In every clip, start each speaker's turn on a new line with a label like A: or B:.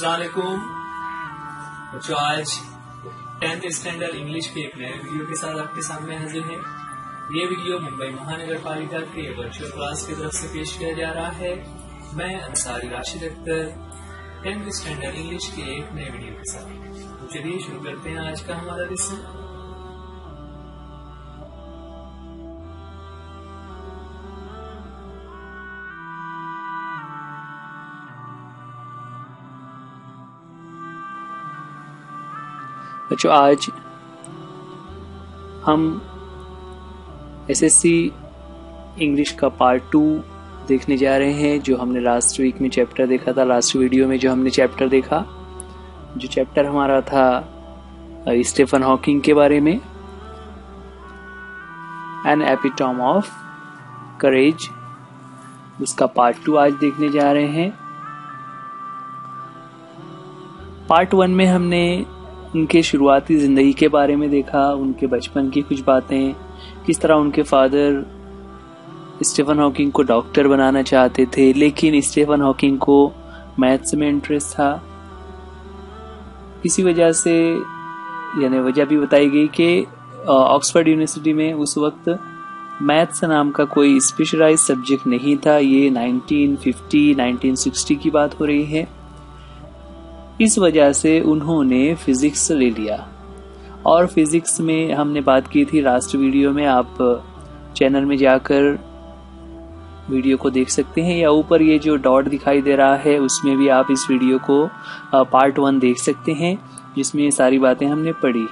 A: अस्सलाम वालेकुम बच्चों, आज 10th स्टैंडर्ड इंग्लिश के एक नए वीडियो के साथ आपके सामने हाजिर है। ये वीडियो मुंबई महानगर पालिका के वर्चुअल क्लास की तरफ से पेश किया जा रहा है। मैं Ansari Rashid Akhtar 10th standard English के एक नए वीडियो के साथ। तो चलिए शुरू करते हैं आज का हमारा लेसन। बच्चों, आज हम एसएससी इंग्लिश का पार्ट 2 देखने जा रहे हैं। जो हमने लास्ट वीक में चैप्टर देखा था, लास्ट वीडियो में जो हमने चैप्टर देखा, जो चैप्टर हमारा था स्टीफन हॉकिंग के बारे में, एन एपिटॉम ऑफ करेज, उसका पार्ट 2 आज देखने जा रहे हैं। पार्ट 1 में हमने उनके शुरुआती जिंदगी के बारे में देखा, उनके बचपन की कुछ बातें, किस तरह उनके फादर स्टीफन हॉकिंग को डॉक्टर बनाना चाहते थे, लेकिन स्टीफन हॉकिंग को मैथ्स में इंटरेस्ट था। इसी वजह से यानी वजह भी बताई गई कि ऑक्सफोर्ड यूनिवर्सिटी में उस वक्त मैथ्स नाम का कोई स्पेशलाइज सब्जेक्ट नहीं था। ये 1950-1960 की बात हो रही है। इस वजह से उन्होंने फिजिक्स ले लिया, और फिजिक्स में हमने बात की थी लास्ट वीडियो में। आप चैनल में जाकर वीडियो को देख सकते हैं, या ऊपर ये जो डॉट दिखाई दे रहा है उसमें भी आप इस वीडियो को पार्ट 1 देख सकते हैं, जिसमें ये सारी बातें हमने पढ़ी।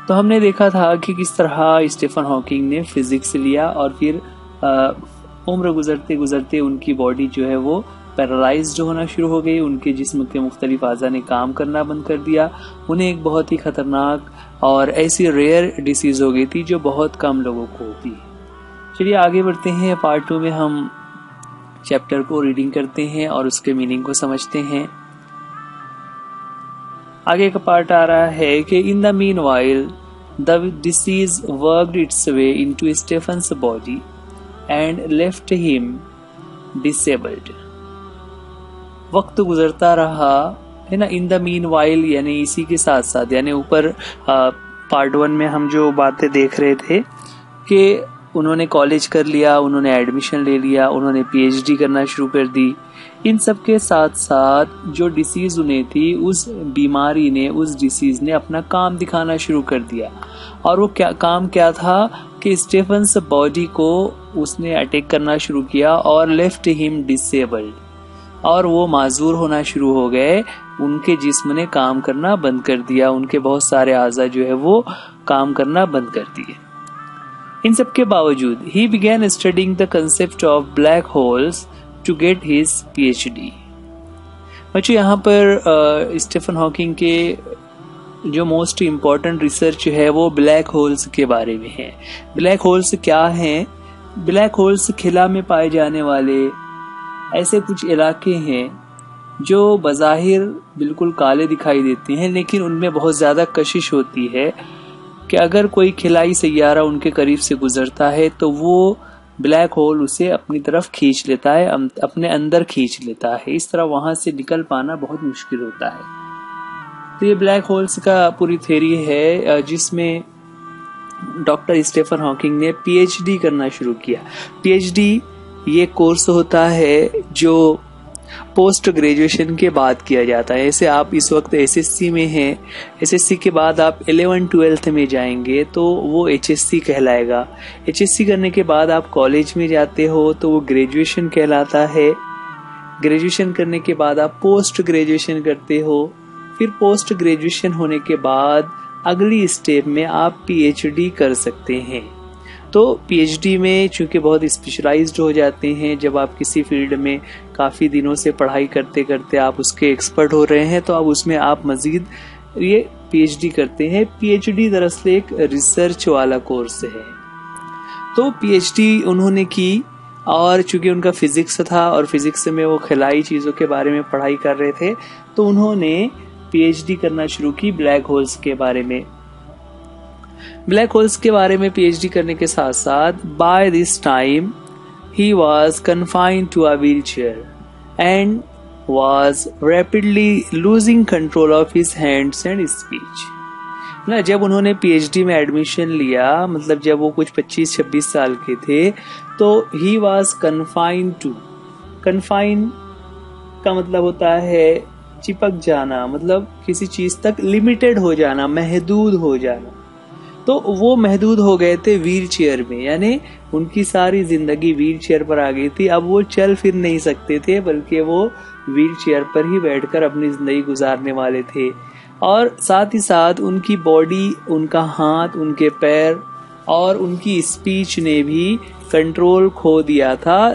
A: तो हमने देखा था कि किस तरह स्टीफन हॉकिंग ने फिजिक्स लिया, और फिर उम्र गुजरते गुजरते उनकी बॉडी जो है वो पैरालाइज्ड होना शुरू हो गई। उनके जिस्म के मुख्तलिफ आज़ा ने काम करना बंद कर दिया। उन्हें एक बहुत ही खतरनाक और ऐसी रेयर डिसीज हो गई थी जो बहुत कम लोगों को होती है। चलिए आगे बढ़ते हैं। पार्ट 2 में हम चैप्टर को रीडिंग करते हैं और उसके मीनिंग को समझते हैं। आगे का पार्ट आ रहा है कि in the meanwhile the disease worked its way into Stephen's body and left him disabled. वक्त गुजरता रहा है ना। इन द मीन वाइल यानी इसी के साथ साथ, यानी ऊपर पार्ट 1 में हम जो बातें देख रहे थे कि उन्होंने कॉलेज कर लिया, उन्होंने एडमिशन ले लिया, उन्होंने पीएचडी करना शुरू कर दी। इन सब के साथ साथ जो डिसीज उन्हें थी, उस बीमारी ने, उस डिसीज ने अपना काम दिखाना शुरू कर दिया। और वो काम क्या था कि स्टीफन्स बॉडी को उसने अटैक करना शुरू किया और लेफ्ट हिम डिसेबल्ड, और वो माजूर होना शुरू हो गए। उनके जिस्म ने काम करना बंद कर दिया, उनके बहुत सारे आज़ा जो है वो काम करना बंद कर दिए। इन सब के बावजूद he began studying the concept of black holes to get his PhD. बच्चों, यहाँ पर स्टीफन हॉकिंग के जो मोस्ट इम्पॉर्टेंट रिसर्च है वो ब्लैक होल्स के बारे में है। ब्लैक होल्स क्या हैं? ब्लैक होल्स खिला में पाए जाने वाले ऐसे कुछ इलाके हैं जो बज़ाहिर बिल्कुल काले दिखाई देते हैं, लेकिन उनमें बहुत ज्यादा कशिश होती है कि अगर कोई खिलाई सैयारा उनके करीब से गुजरता है तो वो ब्लैक होल उसे अपनी तरफ खींच लेता है, अपने अंदर खींच लेता है। इस तरह वहां से निकल पाना बहुत मुश्किल होता है। तो ये ब्लैक होल्स का पूरी थ्योरी है, जिसमें डॉक्टर स्टीफन हॉकिंग ने पीएचडी करना शुरू किया। पीएचडी ये कोर्स होता है जो पोस्ट ग्रेजुएशन के बाद किया जाता है। ऐसे आप इस वक्त एसएससी में हैं, एसएससी के बाद आप 11th-12th में जाएंगे तो वो एचएससी कहलाएगा। एचएससी करने के बाद आप कॉलेज में जाते हो तो वो ग्रेजुएशन कहलाता है। ग्रेजुएशन करने के बाद आप पोस्ट ग्रेजुएशन करते हो। फिर पोस्ट ग्रेजुएशन होने के बाद अगली स्टेप में आप पीएचडी कर सकते हैं। तो पीएचडी में चूंकि बहुत स्पेशलाइज्ड हो जाते हैं, जब आप किसी फील्ड में काफ़ी दिनों से पढ़ाई करते करते आप उसके एक्सपर्ट हो रहे हैं, तो अब उसमें आप मजीद ये पीएचडी करते हैं। पीएचडी दरअसल एक रिसर्च वाला कोर्स है। तो पीएचडी उन्होंने की, और चूंकि उनका फिजिक्स था और फिजिक्स में वो खिलाई चीज़ों के बारे में पढ़ाई कर रहे थे, तो उन्होंने पीएचडी करना शुरू की ब्लैक होल्स के बारे में। ब्लैक होल्स के बारे में पीएचडी करने के साथ साथ by this time he was confined to a wheelchair and was rapidly losing control of his hands and speech. ना जब उन्होंने पीएचडी में एडमिशन लिया, मतलब जब वो कुछ 25-26 साल के थे, तो he was confined to, confine का मतलब होता है चिपक जाना, मतलब किसी चीज तक लिमिटेड हो जाना, महदूद हो जाना। तो वो महदूद हो गए थे व्हील चेयर में, यानी उनकी सारी जिंदगी व्हील चेयर पर आ गई थी। अब वो चल फिर नहीं सकते थे, बल्कि वो व्हील चेयर पर ही बैठकर अपनी जिंदगी गुजारने वाले थे। और साथ ही साथ उनकी बॉडी, उनका हाथ, उनके पैर और उनकी स्पीच ने भी कंट्रोल खो दिया था,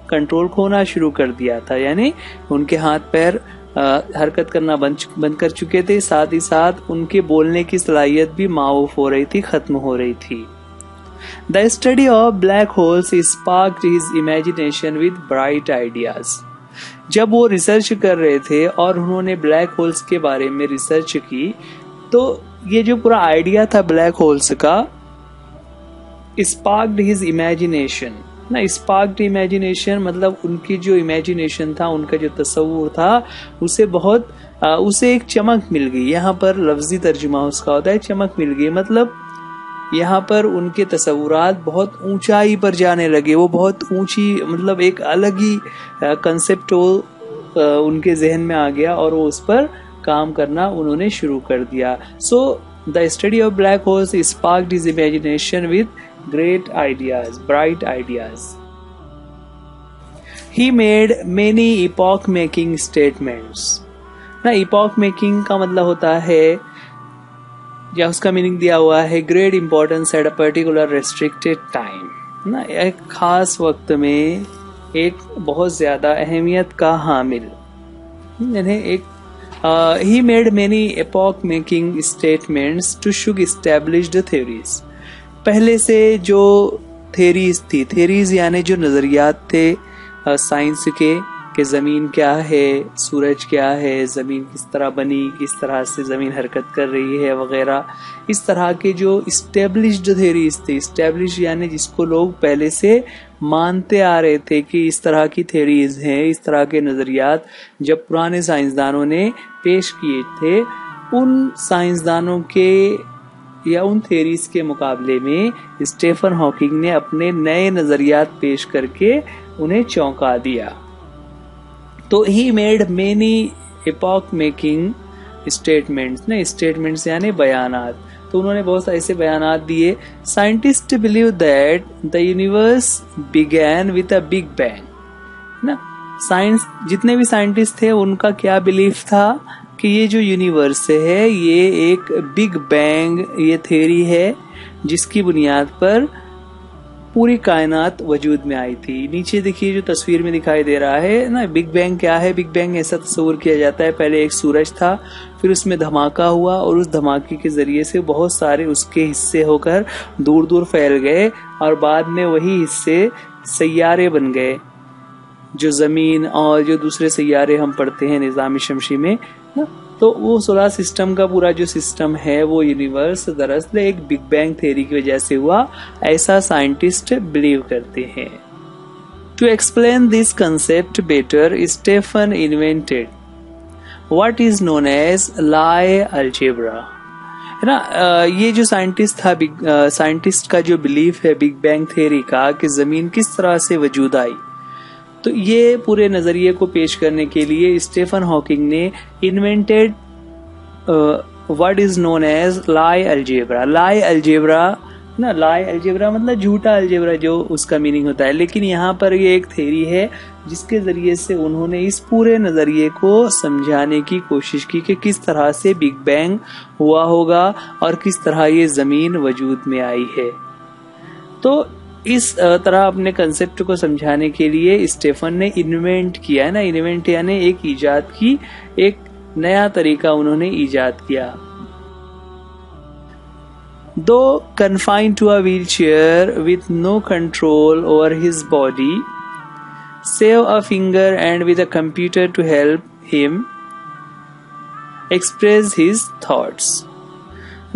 A: कंट्रोल खोना शुरू कर दिया था, यानी उनके हाथ पैर हरकत करना बंद कर चुके थे। साथ ही साथ उनके बोलने की सलाहियत भी माऊफ हो रही थी, खत्म हो रही थी। The study of black holes sparked his imagination with bright ideas. जब वो रिसर्च कर रहे थे और उन्होंने ब्लैक होल्स के बारे में रिसर्च की, तो ये जो पूरा आइडिया था ब्लैक होल्स का, स्पार्क्ड हिज इमेजिनेशन ना। स्पार्क्ड इमेजिनेशन मतलब उनकी जो इमेजिनेशन था, उनका जो तस्वुर था, उसे एक चमक मिल गई। यहाँ पर लफ्जी तर्जुमा उसका होता है चमक मिल गई, मतलब यहाँ पर उनके तस्वुरात बहुत ऊंचाई पर जाने लगे। वो बहुत ऊंची, मतलब एक अलग ही कंसेप्ट उनके जहन में आ गया और वो उस पर काम करना उन्होंने शुरू कर दिया। So the study of black holes sparked his imagination with great ideas, bright ideas. He made many epoch-making statements. ना epoch making का मतलब होता है, या उसका मीनिंग दिया हुआ है great importance at a particular restricted time. ना एक खास वक्त में एक बहुत ज्यादा अहमियत का हामिल, यानी एक he made many epoch-making statements to show established theories. पहले से जो थेरीज यानी जो नजरियात थे साइंस के जमीन क्या है, सूरज क्या है, जमीन किस तरह बनी, किस तरह से जमीन हरकत कर रही है वगैरह, इस तरह के जो इस्टेब्लिश्ड थेरीज थे, इस्टेब्लिश यानी जिसको लोग पहले से मानते आ रहे थे कि इस तरह की थेरीज हैं, इस तरह के नजरियात जब पुराने साइंसदानों ने पेश किए थे, उन साइंसदानों के या उन थेरीज के मुकाबले में स्टीफन हॉकिंग ने अपने नए नजरियात पेश करके उन्हें चौंका दिया। तो he made many epoch making statements, ना स्टेटमेंट्स यानी बयानात। तो उन्होंने बहुत सारे ऐसे बयानात दिए। Scientist believe that the universe began with a big bang. ना साइंस, जितने भी साइंटिस्ट थे उनका क्या बिलीफ था कि ये जो यूनिवर्स है ये एक बिग बैंग, ये थ्योरी है जिसकी बुनियाद पर पूरी कायनात वजूद में आई थी। नीचे देखिए जो तस्वीर में दिखाई दे रहा है ना, बिग बैंग क्या है। बिग बैंग ऐसा तस्वीर किया जाता है, पहले एक सूरज था, फिर उसमें धमाका हुआ और उस धमाके के जरिए से बहुत सारे उसके हिस्से होकर दूर दूर फैल गए और बाद में वही हिस्से सैयारे बन गए, जो जमीन और जो दूसरे सैयारे हम पढ़ते हैं निजाम शमसी में ना। तो वो सोलर सिस्टम का पूरा जो सिस्टम है वो यूनिवर्स दरअसल एक बिग बैंग थ्योरी की वजह से हुआ, ऐसा साइंटिस्ट बिलीव करते हैं। To explain this concept better, Stephen invented what is known as Lie algebra, है ना। ये जो साइंटिस्ट था, साइंटिस्ट का जो बिलीफ है बिग बैंग थ्योरी का कि जमीन किस तरह से वजूद आई, तो ये पूरे नजरिए को पेश करने के लिए स्टीफन हॉकिंग ने invented what is known as Lie algebra. Lie algebra ना, लाई अलजेब्रा मतलब झूठा अलजेब्रा, जो उसका मीनिंग होता है। लेकिन यहाँ पर ये एक थ्योरी है जिसके जरिए से उन्होंने इस पूरे नजरिए को समझाने की कोशिश की कि किस तरह से बिग बैंग हुआ होगा और किस तरह ये जमीन वजूद में आई है। तो इस तरह अपने कंसेप्ट को समझाने के लिए स्टीफन ने इन्वेंट किया है ना। इन्वेंट यानी एक ईजाद की, एक नया तरीका उन्होंने ईजाद किया। Though confined to a wheelchair with no control over his body, save a finger and with a computer to help him express his thoughts.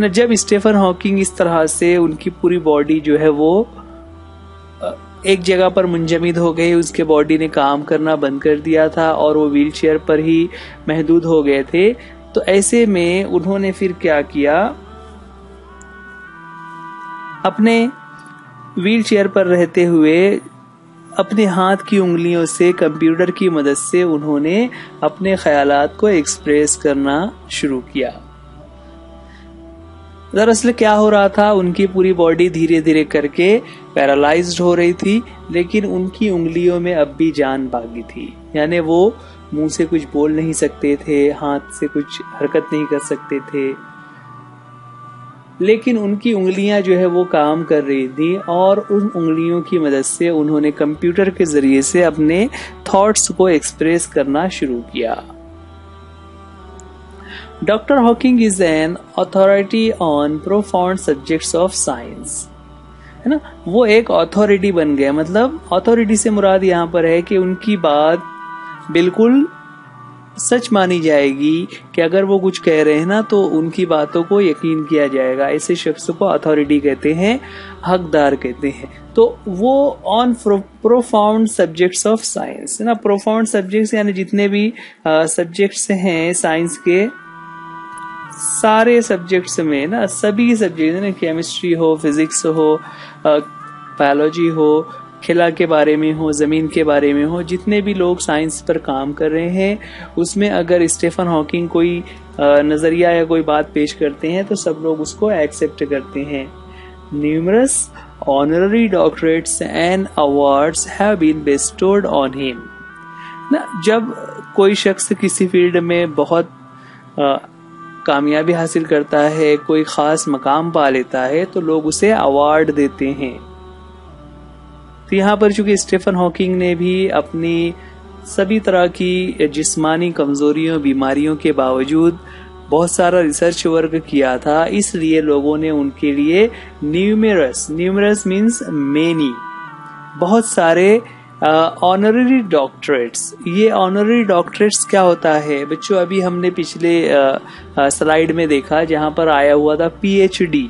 A: जब स्टीफन हॉकिंग इस तरह से उनकी पूरी बॉडी जो है वो एक जगह पर मुंजमद हो गए, उसके बॉडी ने काम करना बंद कर दिया था और वो व्हीलचेयर पर ही महदूद हो गए थे। तो ऐसे में उन्होंने फिर क्या किया, अपने व्हीलचेयर पर रहते हुए अपने हाथ की उंगलियों से कंप्यूटर की मदद से उन्होंने अपने ख्यालात को एक्सप्रेस करना शुरू किया। दरअसल क्या हो रहा था, उनकी पूरी बॉडी धीरे धीरे करके पैरालाइज्ड हो रही थी, लेकिन उनकी उंगलियों में अब भी जान बाकी थी। यानी वो मुंह से कुछ बोल नहीं सकते थे, हाथ से कुछ हरकत नहीं कर सकते थे, लेकिन उनकी उंगलियां जो है वो काम कर रही थी और उन उंगलियों की मदद से उन्होंने कंप्यूटर के जरिए से अपने थॉट्स को एक्सप्रेस करना शुरू किया। Doctor Hawking is an authority on profound subjects of science, है ना। वो एक अथॉरिटी बन गए, मतलब अथॉरिटी से मुराद यहाँ पर है कि उनकी बात बिल्कुल सच मानी जाएगी, कि अगर वो कुछ कह रहे हैं ना तो उनकी बातों को यकीन किया जाएगा। ऐसे शख्स को अथॉरिटी कहते हैं, हकदार कहते हैं। तो वो on profound subjects of science, है ना। प्रोफाउंड सब्जेक्ट्स यानी जितने भी सब्जेक्ट्स हैं साइंस के, सारे सब्जेक्ट्स में ना, सभी सब्जेक्ट ना, केमिस्ट्री हो, फिजिक्स हो, बायोलॉजी हो, खिला के बारे में हो, जमीन के बारे में हो, जितने भी लोग साइंस पर काम कर रहे हैं उसमें अगर स्टीफन हॉकिंग कोई नजरिया या कोई बात पेश करते हैं तो सब लोग उसको एक्सेप्ट करते हैं। Numerous honorary doctorates and awards have been bestowed on him ना। जब कोई शख्स किसी फील्ड में बहुत कामयाबी हासिल करता है, कोई खास मकाम पा लेता है, तो लोग उसे अवार्ड देते हैं। तो यहाँ पर चूंकि स्टीफन हॉकिंग ने भी अपनी सभी तरह की जिस्मानी कमजोरियों, बीमारियों के बावजूद बहुत सारा रिसर्च वर्क किया था, इसलिए लोगों ने उनके लिए न्यूमरस मीन्स मेनी, बहुत सारे ऑनररी डॉक्टरेट्स। ये ऑनररी डॉक्टरेट्स क्या होता है बच्चों, अभी हमने पिछले स्लाइड में देखा जहां पर आया हुआ था पीएचडी।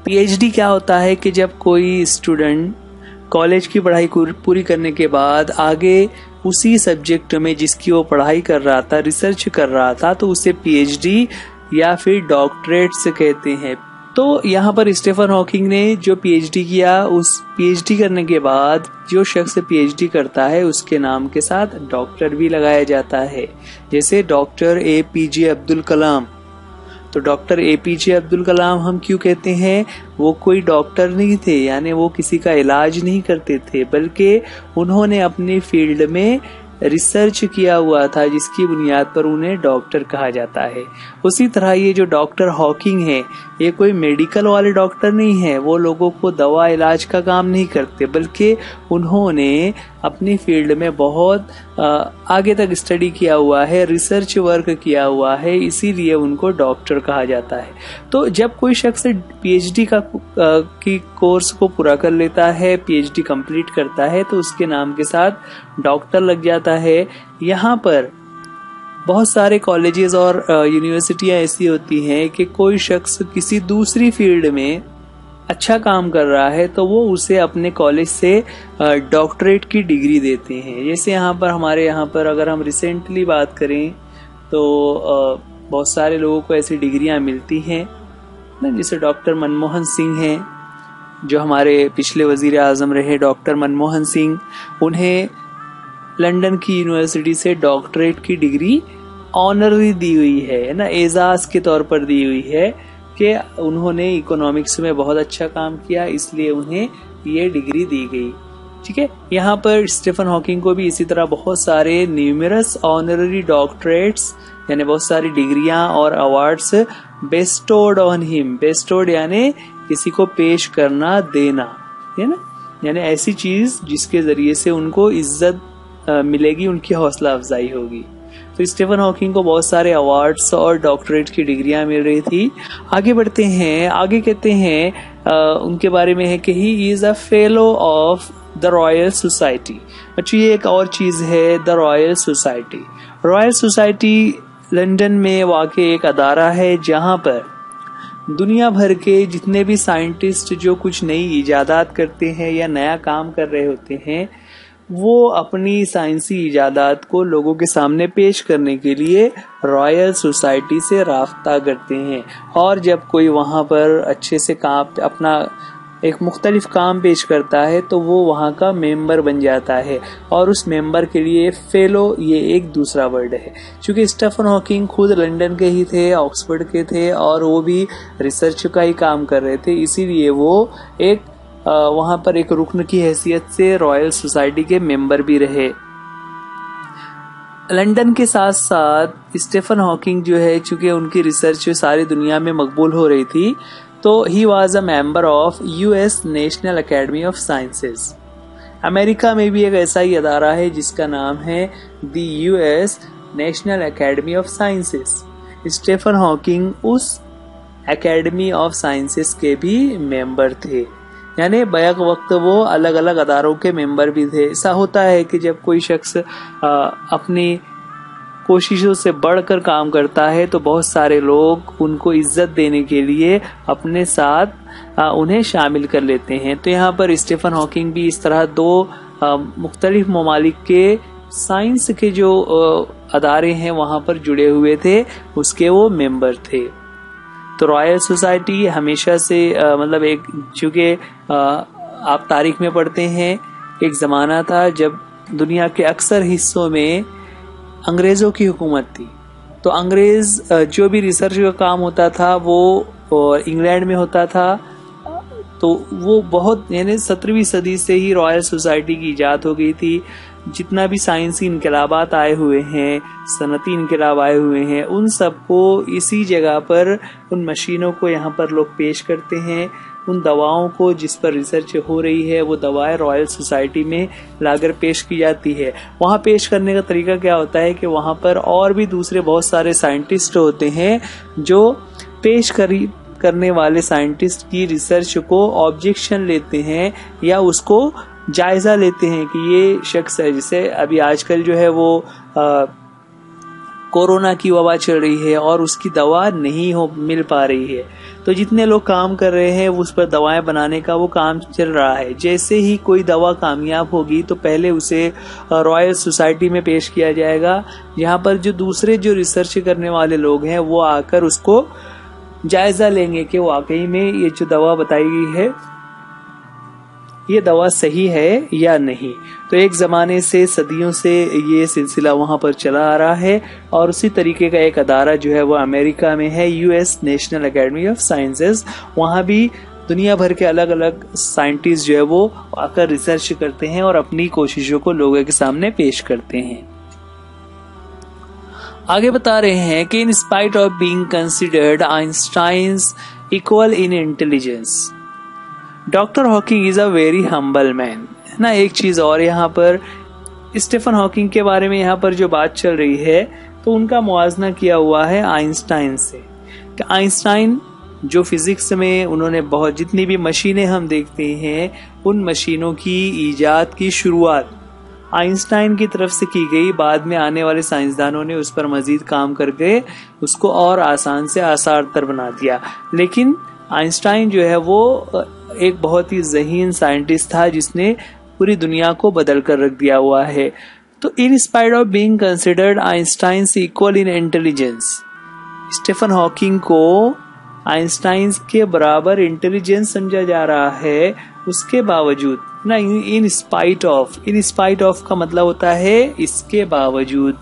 A: पीएचडी क्या होता है कि जब कोई स्टूडेंट कॉलेज की पढ़ाई पूरी करने के बाद आगे उसी सब्जेक्ट में जिसकी वो पढ़ाई कर रहा था, रिसर्च कर रहा था, तो उसे पीएचडी या फिर डॉक्टरेट्स कहते हैं। तो यहाँ पर स्टीफन हॉकिंग ने जो पीएचडी किया, उस पीएचडी करने के बाद जो शख्स पीएचडी करता है उसके नाम के साथ डॉक्टर भी लगाया जाता है। जैसे डॉक्टर एपीजे अब्दुल कलाम। तो डॉक्टर एपीजे अब्दुल कलाम हम क्यों कहते हैं, वो कोई डॉक्टर नहीं थे, यानी वो किसी का इलाज नहीं करते थे, बल्कि उन्होंने अपनी फील्ड में रिसर्च किया हुआ था जिसकी बुनियाद पर उन्हें डॉक्टर कहा जाता है। उसी तरह ये जो डॉक्टर हॉकिंग है, ये कोई मेडिकल वाले डॉक्टर नहीं है, वो लोगों को दवा इलाज का काम नहीं करते, बल्कि उन्होंने अपनी फील्ड में बहुत आगे तक स्टडी किया हुआ है, रिसर्च वर्क किया हुआ है, इसीलिए उनको डॉक्टर कहा जाता है। तो जब कोई शख्स पीएचडी की कोर्स को पूरा कर लेता है, पीएचडी कंप्लीट करता है, तो उसके नाम के साथ डॉक्टर लग जाता है। यहाँ पर बहुत सारे कॉलेजेस और यूनिवर्सिटियां ऐसी होती हैं कि कोई शख्स किसी दूसरी फील्ड में अच्छा काम कर रहा है तो वो उसे अपने कॉलेज से डॉक्टरेट की डिग्री देते हैं। जैसे हमारे यहाँ पर अगर हम रिसेंटली बात करें तो बहुत सारे लोगों को ऐसी डिग्रियां मिलती हैं ना, जैसे डॉक्टर मनमोहन सिंह हैं जो हमारे पिछले वजीर आजम रहे, डॉक्टर मनमोहन सिंह, उन्हें लंदन की यूनिवर्सिटी से डॉक्टरेट की डिग्री ऑनररी दी हुई है ना, एजाज के तौर पर दी हुई है कि उन्होंने इकोनॉमिक्स में बहुत अच्छा काम किया, इसलिए उन्हें ये डिग्री दी गई। ठीक है, यहाँ पर स्टीफन हॉकिंग को भी इसी तरह बहुत सारे न्यूमरस ऑनररी डॉक्टरेट्स यानी बहुत सारी डिग्रियां और awards bestowed on him. Bestowed यानी किसी को पेश करना, देना, है ना, यानी ऐसी चीज जिसके जरिए से उनको इज्जत मिलेगी, उनकी हौसला अफजाई होगी। तो स्टीफन हॉकिंग को बहुत सारे अवार्ड्स और डॉक्टरेट की डिग्रियां मिल रही थी। आगे बढ़ते हैं, आगे कहते हैं उनके बारे में है कि he is a fellow of the royal society. अच्छा, ये एक और चीज है, the royal society. Royal society London में वाक़ एक अदारा है जहां पर दुनिया भर के जितने भी साइंटिस्ट जो कुछ नई इजादात करते हैं या नया काम कर रहे होते हैं, वो अपनी साइंसी इजादात को लोगों के सामने पेश करने के लिए रॉयल सोसाइटी से राब्ता करते हैं। और जब कोई वहाँ पर अच्छे से काम अपना एक मुख्तलिफ काम पेश करता है तो वो वहाँ का मेंबर बन जाता है। और उस मेंबर के लिए फेलो ये एक दूसरा वर्ड है। क्योंकि स्टीफन हॉकिंग खुद लंदन के ही थे, ऑक्सफोर्ड के थे, और वो भी रिसर्च का ही काम कर रहे थे, इसीलिए वो एक वहाँ पर एक रुकन की हैसियत से रॉयल सोसाइटी के मेंबर भी रहे। लंदन के साथ साथ स्टीफन हॉकिंग जो है, चूंकि उनकी रिसर्च सारी दुनिया में मकबूल हो रही थी, तो he was a member of US National Academy of sciences. America में भी एक ऐसा ही अदारा है जिसका नाम है the US National Academy of Sciences. Stephen Hawking उस अकेडमी ऑफ साइंसेज के भी मेंबर थे, यानी बैक वक्त वो अलग अलग अदारों के मेंबर भी थे। ऐसा होता है कि जब कोई शख्स अपनी कोशिशों से बढ़कर काम करता है तो बहुत सारे लोग उनको इज्जत देने के लिए अपने साथ उन्हें शामिल कर लेते हैं। तो यहाँ पर स्टीफन हॉकिंग भी इस तरह दो मुख्तलिफ ममालिक के साइंस के जो अदारे हैं वहाँ पर जुड़े हुए थे, उसके वो मेंबर थे। तो रॉयल सोसाइटी हमेशा से मतलब एक, चूंकि आप तारीख में पढ़ते हैं, एक ज़माना था जब दुनिया के अक्सर हिस्सों में अंग्रेज़ों की हुकूमत थी। तो अंग्रेज़ जो भी रिसर्च का काम होता था वो इंग्लैंड में होता था। तो वो बहुत, यानी 17वीं सदी से ही रॉयल सोसाइटी की इजाद हो गई थी। जितना भी साइंसी इनकलाबात आए हुए हैं, सनती इनकलाब आए हुए हैं, उन सबको इसी जगह पर, उन मशीनों को यहाँ पर लोग पेश करते हैं। उन दवाओं को जिस पर रिसर्च हो रही है वो दवाएं रॉयल सोसाइटी में लाकर पेश की जाती है। वहाँ पेश करने का तरीका क्या होता है कि वहाँ पर और भी दूसरे बहुत सारे साइंटिस्ट होते हैं जो पेश करने वाले साइंटिस्ट की रिसर्च को ऑब्जेक्शन लेते हैं या उसको जायजा लेते हैं कि ये शख्स है, जैसे अभी आजकल जो है वो कोरोना की वबा चल रही है और उसकी दवा नहीं मिल पा रही है, तो जितने लोग काम कर रहे हैं उस पर दवाएं बनाने का वो काम चल रहा है। जैसे ही कोई दवा कामयाब होगी तो पहले उसे रॉयल सोसाइटी में पेश किया जाएगा, यहाँ पर जो दूसरे जो रिसर्च करने वाले लोग हैं वो आकर उसको जायजा लेंगे कि वाकई में ये जो दवा बताई गई है ये दवा सही है या नहीं। तो एक ज़माने से, सदियों से ये सिलसिला वहाँ पर चला आ रहा है। और उसी तरीके का एक अदारा जो है वो अमेरिका में है, US National Academy of sciences. वहाँ भी दुनिया भर के अलग अलग साइंटिस्ट जो है वो आकर रिसर्च करते हैं और अपनी कोशिशों को लोगों के सामने पेश करते हैं। आगे बता रहे हैं कि इन spite of being considered Einstein's equal in intelligence, doctor Hawking is a very humble man. ना एक चीज और, यहाँ पर स्टीफन हॉकिंग के बारे में यहाँ पर जो बात चल रही है तो उनका मुआवजा किया हुआ है आइंस्टाइन से। कि आइंस्टाइन जो फिजिक्स में उन्होंने बहुत, जितनी भी मशीनें हम देखते हैं उन मशीनों की ईजाद की शुरुआत आइंस्टाइन की तरफ से की गई। बाद में आने वाले साइंसदानों ने उस पर मजीद काम करके उसको और आसान से आसानतर बना दिया। लेकिन आइंस्टाइन जो है वो एक बहुत ही ज़हीन साइंटिस्ट था जिसने पूरी दुनिया को बदल कर रख दिया हुआ है। तो in spite of being considered Einstein equal in intelligence, Stephen Hawking को आइंस्टाइन के बराबर इंटेलिजेंस समझा जा रहा है। उसके बावजूद ना, इन स्पाइट ऑफ का मतलब होता है इसके बावजूद।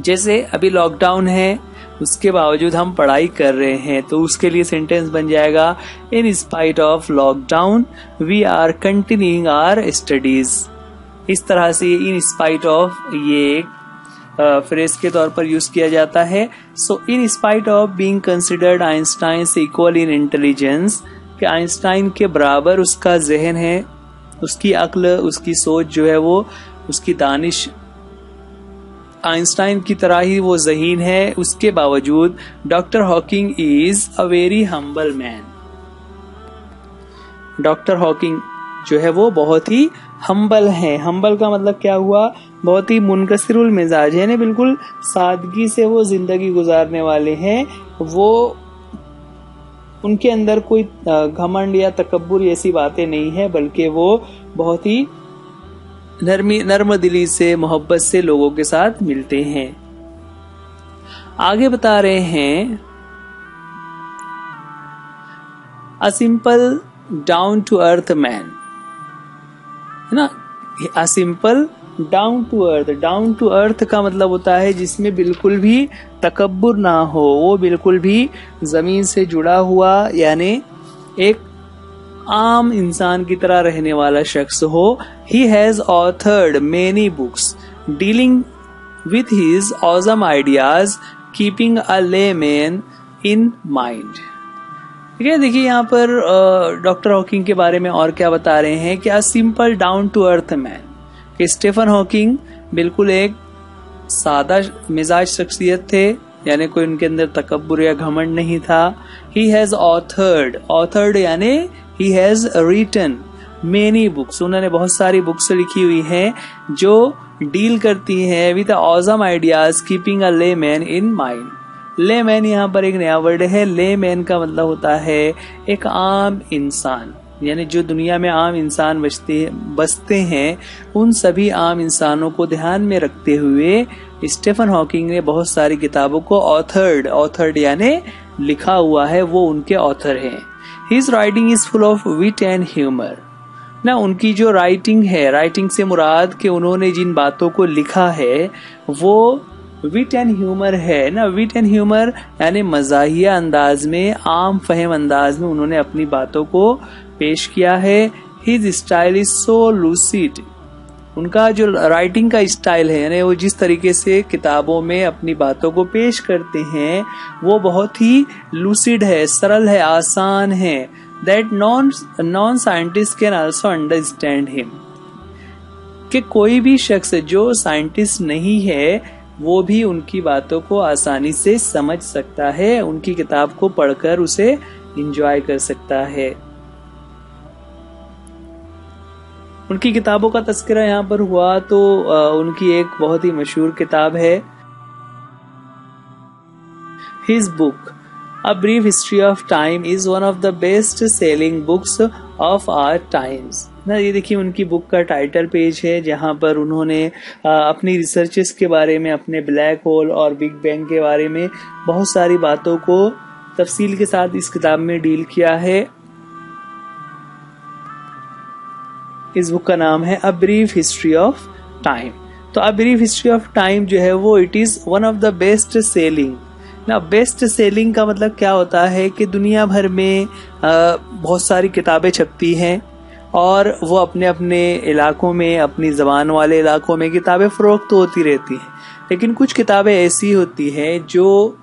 A: जैसे अभी लॉकडाउन है, उसके बावजूद हम पढ़ाई कर रहे हैं, तो उसके लिए सेंटेंस बन जाएगा in spite of lockdown we are continuing our studies. इस तरह से इन स्पाइट ऑफ ये फ्रेज के तौर पर यूज किया जाता है। So in spite of being considered Einstein equal in intelligence, कि आइंस्टाइन के बराबर उसका जहन है, उसकी अक्ल, उसकी सोच जो है वो, उसकी दानिश आइंस्टाइन की तरह ही वो ज़हीन है। उसके बावजूद doctor Hawking is a very humble man. Doctor Hawking जो है वो बहुत ही हम्बल है। हम्बल का मतलब क्या हुआ, बहुत ही मुनकसिरुल मिजाज है, बिल्कुल सादगी से वो जिंदगी गुजारने वाले हैं। वो उनके अंदर कोई घमंड या तकब्बुर ऐसी बातें नहीं है, बल्कि वो बहुत ही नर्म दिली से, मोहब्बत से लोगों के साथ मिलते हैं। आगे बता रहे हैं, a simple down to earth man, है ना। A simple down to earth का मतलब होता है जिसमें बिल्कुल भी तकब्बुर ना हो, वो बिल्कुल भी जमीन से जुड़ा हुआ, यानी एक आम इंसान की तरह रहने वाला शख्स हो। ही has authored many books dealing with his awesome ideas keeping a layman in mind. ठीक है, देखिए यहाँ पर डॉक्टर हॉकिंग के बारे में और क्या बता रहे हैं कि a simple down to earth man, कि स्टीफन हॉकिंग बिल्कुल एक सादा मिजाज शख्सियत थे, यानी कोई उनके अंदर तकब्बुर या घमंड नहीं था। ही हैज ऑथर्ड यानी he has written many books, उन्होंने बहुत सारी बुक्स लिखी हुई हैं जो डील करती हैं with awesome ideas keeping a layman in mind. Layman यहाँ पर एक नया वर्ड है। लेमैन का मतलब होता है एक आम इंसान, यानी जो दुनिया में आम इंसान बसते हैं, उन सभी आम इंसानों को ध्यान में रखते हुए स्टीफन हॉकिंग ने बहुत सारी किताबों को ऑथर्ड यानी लिखा हुआ है, वो उनके ऑथर हैं। His writing is full of wit and humour ना। उनकी जो राइटिंग है, राइटिंग से मुराद कि उन्होंने जिन बातों को लिखा है वो विट एंड ह्यूमर है ना। विट एंड ह्यूमर यानी मजाहिया अंदाज में, आम फहम अंदाज में उन्होंने अपनी बातों को पेश किया है। His style is so lucid, उनका जो राइटिंग का स्टाइल है, यानी वो जिस तरीके से किताबों में अपनी बातों को पेश करते हैं वो बहुत ही लूसिड है, सरल है, आसान है। That non scientist can also understand him, कि कोई भी शख्स जो साइंटिस्ट नहीं है वो भी उनकी बातों को आसानी से समझ सकता है, उनकी किताब को पढ़कर उसे एंजॉय कर सकता है। उनकी किताबों का तस्करा यहाँ पर हुआ तो उनकी एक बहुत ही मशहूर किताब है his book a brief history of time is one of the best selling books of our times ना। ये देखिए उनकी बुक का टाइटल पेज है जहाँ पर उन्होंने अपनी रिसर्चेस के बारे में, अपने ब्लैक होल और बिग बैंग के बारे में बहुत सारी बातों को तफसील के साथ इस किताब में डील किया है। इस बुक का नाम है a brief history of time. तो a brief history of time जो है वो it is one of the best selling ना। बेस्ट सेलिंग का मतलब क्या होता है कि दुनिया भर में बहुत सारी किताबें छपती हैं और वो अपने अपने इलाकों में, अपनी जबान वाले इलाकों में किताबें फरोख्त होती रहती हैं, लेकिन कुछ किताबें ऐसी होती हैं जो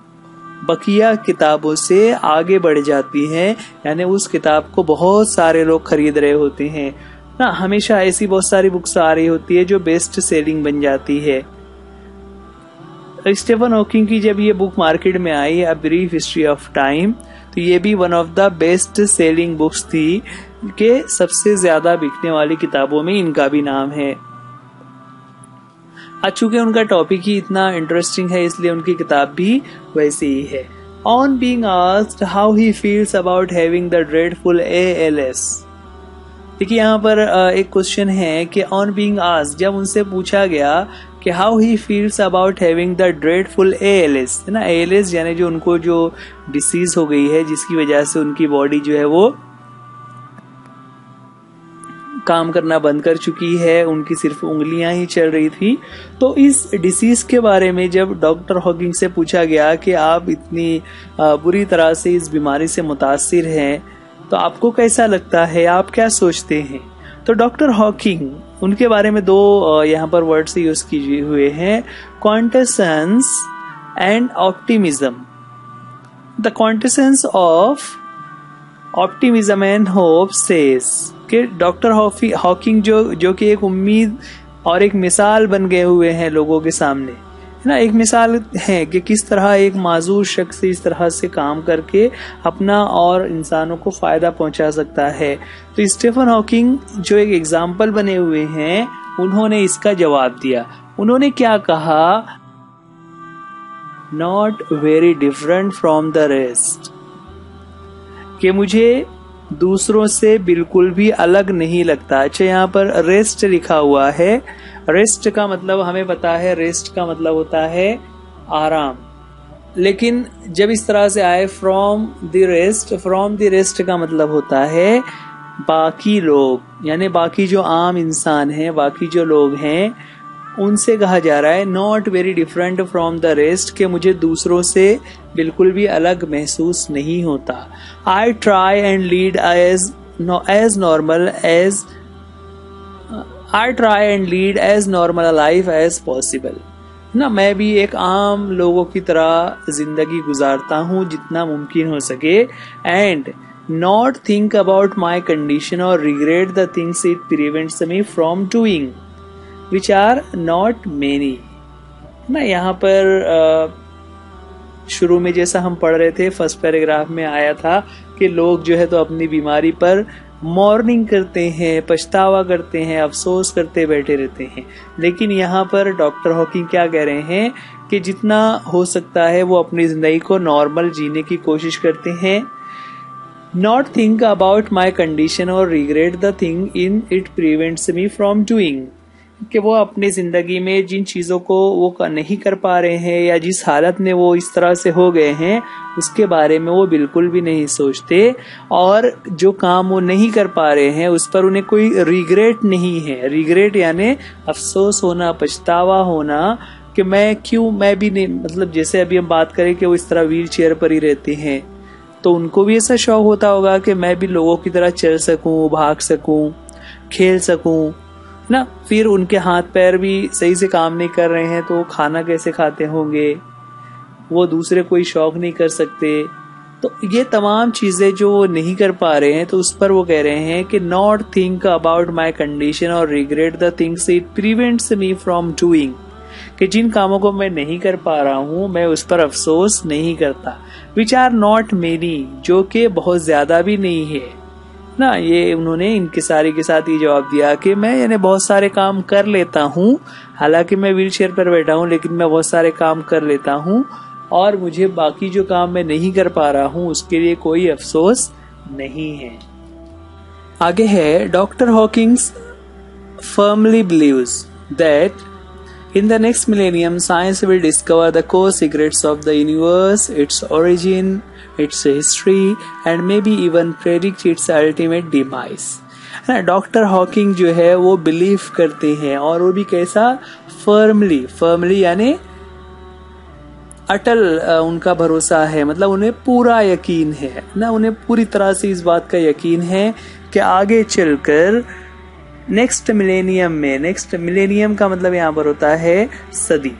A: बकिया किताबों से आगे बढ़ जाती हैं, यानी उस किताब को बहुत सारे लोग खरीद रहे होते हैं ना। हमेशा ऐसी बहुत सारी बुक्स आ रही होती है जो बेस्ट सेलिंग बन जाती है। स्टीफन हॉकिंग की जब ये बुक मार्केट में आई, a brief history of time, तो ये भी one of the best selling books थी कि सबसे ज्यादा बिकने वाली किताबों में इनका भी नाम है। चूंकि उनका टॉपिक ही इतना इंटरेस्टिंग है इसलिए उनकी किताब भी वैसे ही है। On being asked how he feels about having the dreadful ALS, देखिए यहाँ पर एक क्वेश्चन है कि ऑन बीइंग आस्क्ड, जब उनसे पूछा गया कि how he feels about having the dreadful ALS, है ना। ALS यानी जो उनको जो डिसीज हो गई है जिसकी वजह से उनकी बॉडी जो है वो काम करना बंद कर चुकी है, उनकी सिर्फ उंगलियां ही चल रही थी। तो इस डिसीज के बारे में जब डॉक्टर हॉकिंग से पूछा गया कि आप इतनी बुरी तरह से इस बीमारी से मुतासिर हैं तो आपको कैसा लगता है, आप क्या सोचते हैं, तो डॉक्टर हॉकिंग उनके बारे में दो यहाँ पर वर्ड्स यूज किए हुए हैं, quintessence and optimism. The quintessence of optimism and hope says कि डॉक्टर हॉकिंग जो कि एक उम्मीद और एक मिसाल बन गए हुए हैं लोगों के सामने, है ना। एक मिसाल है कि किस तरह एक माजूर शख्स इस तरह से काम करके अपना और इंसानों को फायदा पहुंचा सकता है। तो स्टीफन हॉकिंग जो एक एग्जाम्पल बने हुए हैं, उन्होंने इसका जवाब दिया। उन्होंने क्या कहा, not very different from the rest, कि मुझे दूसरों से बिल्कुल भी अलग नहीं लगता। अच्छा, यहाँ पर रेस्ट लिखा हुआ है। रेस्ट का मतलब हमें पता है, रेस्ट का मतलब होता है आराम। लेकिन जब इस तरह से आए फ्रॉम द रेस्ट का मतलब होता है बाकी लोग, यानी बाकी जो आम इंसान हैं, बाकी जो लोग हैं, उनसे कहा जा रहा है not very different from the rest, कि मुझे दूसरों से बिल्कुल भी अलग महसूस नहीं होता। I try and lead as normal life as possible ना। मैं भी एक आम लोगों की तरह जिंदगी गुजारता हूँ जितना मुमकिन हो सके। And not think about my condition और regret the things it prevents me from doing which are not many ना। यहाँ पर शुरू में जैसा हम पढ़ रहे थे, फर्स्ट पैराग्राफ में आया था कि लोग जो है तो अपनी बीमारी पर मॉर्निंग करते हैं, पछतावा करते हैं, अफसोस करते बैठे रहते हैं। लेकिन यहाँ पर डॉक्टर हॉकिंग क्या कह रहे हैं कि जितना हो सकता है वो अपनी जिंदगी को नॉर्मल जीने की कोशिश करते हैं। Not think about my condition और regret the thing in it prevents me from doing, कि वो अपनी जिंदगी में जिन चीजों को वो नहीं कर पा रहे हैं या जिस हालत में वो इस तरह से हो गए हैं उसके बारे में वो बिल्कुल भी नहीं सोचते, और जो काम वो नहीं कर पा रहे हैं उस पर उन्हें कोई रिग्रेट नहीं है। रिग्रेट यानी अफसोस होना, पछतावा होना कि मैं भी नहीं, मतलब जैसे अभी हम बात करें कि वो इस तरह व्हील चेयर पर ही रहते हैं, तो उनको भी ऐसा शौक होता होगा कि मैं भी लोगों की तरह चल सकूं, भाग सकूं, खेल सकूं ना। फिर उनके हाथ पैर भी सही से काम नहीं कर रहे हैं तो खाना कैसे खाते होंगे, वो दूसरे कोई शौक नहीं कर सकते। तो ये तमाम चीजें जो वो नहीं कर पा रहे हैं, तो उस पर वो कह रहे हैं कि not think about my condition और regret the things it prevents me from doing, कि जिन कामों को मैं नहीं कर पा रहा हूं मैं उस पर अफसोस नहीं करता। विच आर नॉट मेनी, जो कि बहुत ज्यादा भी नहीं है ना। ये उन्होंने इनके सारे के साथ ये जवाब दिया कि मैं यानी बहुत सारे काम कर लेता हूँ, हालांकि मैं व्हील चेयर पर बैठा हूँ लेकिन मैं बहुत सारे काम कर लेता हूँ, और मुझे बाकी जो काम मैं नहीं कर पा रहा हूँ उसके लिए कोई अफसोस नहीं है। आगे है, doctor Hawking's firmly believes that in the next millennium science will discover the core secrets of the universe, its origin, its history and maybe even predict its ultimate demise। Doctor Hawking जो है वो believe करते हैं, और वो भी कैसा, firmly यानी अटल उनका भरोसा है, मतलब उन्हें पूरा यकीन है ना, उन्हें पूरी तरह से इस बात का यकीन है कि आगे चलकर नेक्स्ट मिलेनियम का मतलब यहाँ पर होता है सदी,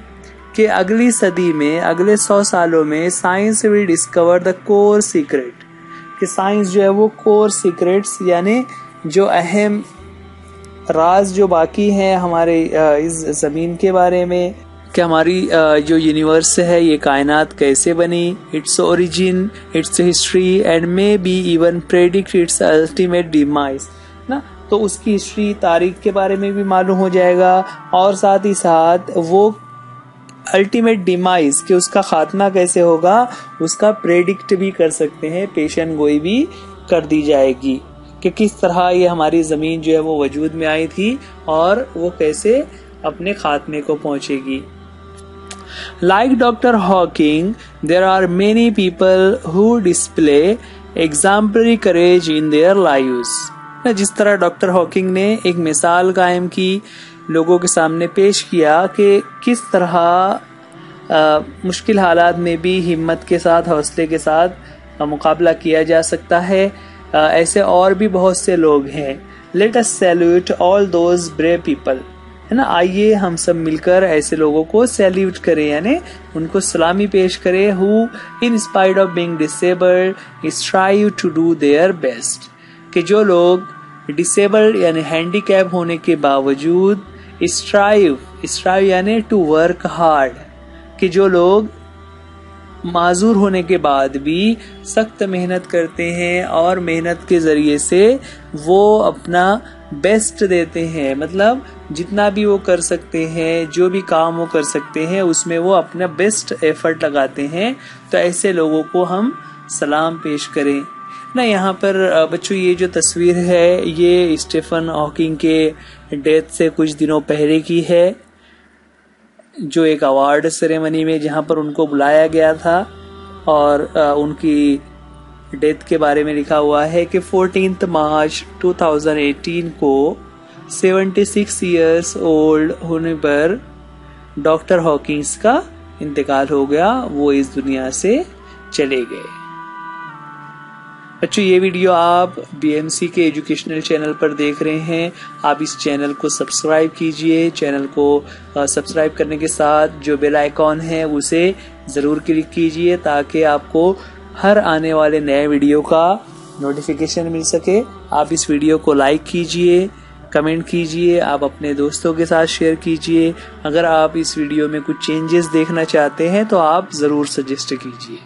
A: कि अगली सदी में, अगले 100 सालों में science will discover the core secret, कि साइंस जो है वो कोर सीक्रेट्स यानी जो अहम राज जो बाकी हैं हमारे इस जमीन के बारे में, कि हमारी जो यूनिवर्स है ये कायनात कैसे बनी, its origin, it's history and may be even predict it's ultimate demise ना। तो उसकी हिस्ट्री, तारीख के बारे में भी मालूम हो जाएगा, और साथ ही साथ वो अल्टीमेट डिमाइज कि उसका खात्मा कैसे होगा उसका प्रेडिक्ट भी कर सकते हैं, पेशन गोई भी कर दी जाएगी कि किस तरह ये हमारी जमीन जो है वो वजूद में आई थी और वो कैसे अपने खात्मे को पहुंचेगी। Like Dr. Hawking, there are many people who display exemplary courage in their lives। जिस तरह डॉक्टर हॉकिंग ने एक मिसाल कायम की, लोगों के सामने पेश किया कि किस तरह मुश्किल हालात में भी हिम्मत के साथ, हौसले के साथ मुकाबला किया जा सकता है, ऐसे और भी बहुत से लोग हैं। Let us salute all those brave people, है ना। आइए हम सब मिलकर ऐसे लोगों को सैल्यूट करें, यानी उनको सलामी पेश करें, who in spite of being disabled strive to do their best, कि जो लोग डिसेबल्ड यानी हैंडीकैप होने के बावजूद स्ट्राइव यानी टू वर्क हार्ड, कि जो लोग माजूर होने के बाद भी सख्त मेहनत करते हैं और मेहनत के जरिए से वो अपना बेस्ट देते हैं, मतलब जितना भी वो कर सकते हैं, जो भी काम वो कर सकते हैं उसमें वो अपना बेस्ट एफर्ट लगाते हैं। तो ऐसे लोगों को हम सलाम पेश करें। ना यहाँ पर बच्चों ये जो तस्वीर है ये स्टीफन हॉकिंग के डेथ से कुछ दिनों पहले की है, जो एक अवार्ड सेरेमनी में जहाँ पर उनको बुलाया गया था और उनकी डेथ के बारे में लिखा हुआ है कि 14 मार्च 2018 को 76 इयर्स ओल्ड होने पर डॉक्टर हॉकिंस का इंतकाल हो गया, वो इस दुनिया से चले गए। बच्चों ये वीडियो आप BMC के एजुकेशनल चैनल पर देख रहे हैं। आप इस चैनल को सब्सक्राइब कीजिए। चैनल को सब्सक्राइब करने के साथ जो बेल आइकॉन है उसे ज़रूर क्लिक कीजिए ताकि आपको हर आने वाले नए वीडियो का नोटिफिकेशन मिल सके। आप इस वीडियो को लाइक कीजिए, कमेंट कीजिए, आप अपने दोस्तों के साथ शेयर कीजिए। अगर आप इस वीडियो में कुछ चेंजेस देखना चाहते हैं तो आप ज़रूर सजेस्ट कीजिए।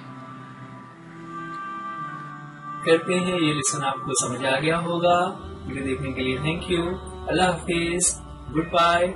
A: करते हैं ये लेसन आपको समझ आ गया होगा। वीडियो देखने के लिए थैंक यू। अल्लाह हाफिज, गुड बाय।